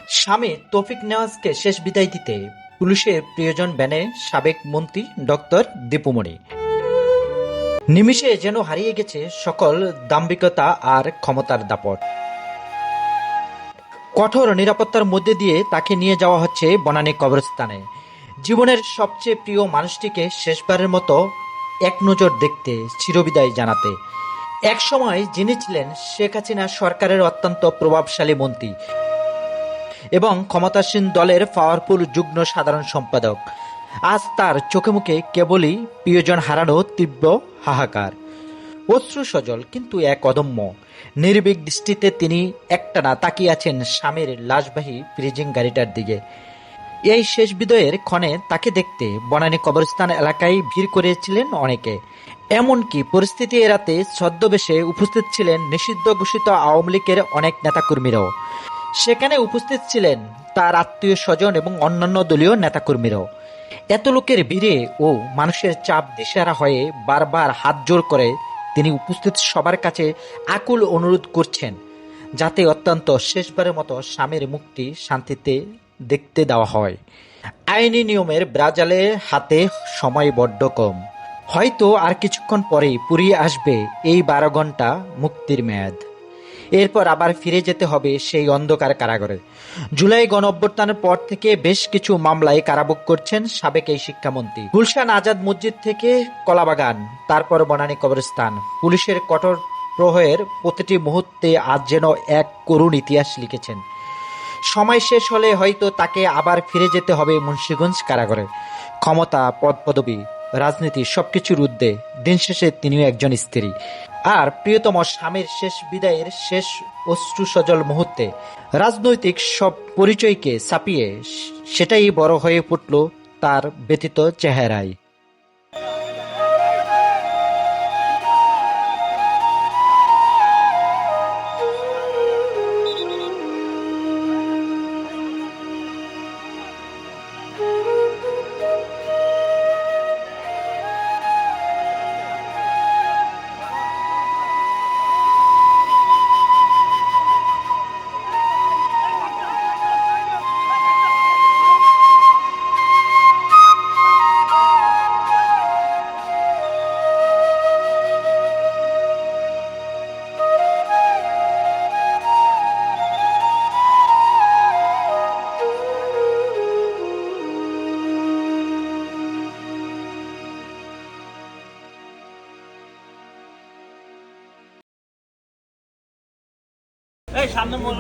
স্বামী তৌফিক নেওয়াজকে শেষ বিদায় দিতে পুলিশের প্রিয়জন ব্যানে সাবেক মন্ত্রী ডক্টর দীপু মনি। নিমিষে যেন হারিয়ে গেছে সকল দাম্ভিকতা আর ক্ষমতার দাপট। কঠোর নিরাপত্তার মধ্যে দিয়ে তাকে নিয়ে যাওয়া হচ্ছে বনানী কবরস্থানে, জীবনের সবচেয়ে প্রিয় মানুষটিকে শেষবারের মতো এক নজর দেখতে, চিরবিদায় জানাতে। একসময় যিনি ছিলেন শেখ হাসিনা সরকারের অত্যন্ত প্রভাবশালী মন্ত্রী এবং ক্ষমতাসীন দলের পাওয়ারফুল যুগ্ম সাধারণ সম্পাদক, আজ তার চোখে মুখে কেবলই প্রিয়জন হারানো তীব্র হাহাকার। অশ্রু সজল কিন্তু এক অদম্য নির্ভীক দৃষ্টিতে তিনি একটানা তাকিয়ে আছেন স্বামীর লাশবাহী প্রিজিং গাড়িটার দিকে। এই শেষ বিদায়ের ক্ষণে তাকে দেখতে বনানী কবরস্থান এলাকায় ভিড় করেছিলেন অনেকে। এমনকি পরিস্থিতি এড়াতে ছদ্মবেশে উপস্থিত ছিলেন নিষিদ্ধ ঘোষিত আওয়ামী লীগের অনেক নেতাকর্মীরাও। সেখানে উপস্থিত ছিলেন তার আত্মীয় স্বজন এবং অন্যান্য দলীয় নেতাকর্মীরাও। এত লোকের ভিড়ে ও মানুষের চাপ দিশেহারা হয়ে বারবার হাত জোর করে তিনি উপস্থিত সবার কাছে আকুল অনুরোধ করছেন, যাতে অত্যন্ত শেষবারের মতো স্বামীর মুক্তি শান্তিতে দেখতে দেওয়া হয়। আইনি নিয়মের ব্রাজালে হাতে সময় বড্ড কম, হয়তো আর কিছুক্ষণ পরেই পুরিয়ে আসবে এই 12 ঘন্টা মুক্তির মেয়াদ। এরপর আবার ফিরে যেতে হবে সেই অন্ধকার কারাগারে। জুলাই গণঅভ্যুত্থানের পর থেকে বেশ কিছু মামলায় কারাভোগ করছেন সাবেক এই শিক্ষামন্ত্রী। গুলশান আজাদ মসজিদ থেকে কলাবাগান, তারপর বনানী কবরস্থান, পুলিশের কঠোর প্রহরের প্রতিটি মুহূর্তে আজ যেন এক করুণ ইতিহাস লিখেছেন। সময় শেষ হলে হয়তো তাকে আবার ফিরে যেতে হবে মুন্সিগঞ্জ কারাগারে। ক্ষমতা, পদপদবী, রাজনীতি সবকিছুর ঊর্ধ্বে দিন শেষে তিনিও একজন স্ত্রী। আর প্রিয়তম স্বামীর শেষ বিদায়ের শেষ অশ্রু সজল মুহূর্তে রাজনৈতিক সব পরিচয়কে ছাপিয়ে সেটাই বড় হয়ে ফুটল তার ব্যতীত চেহারায়। এই সামনে মোড়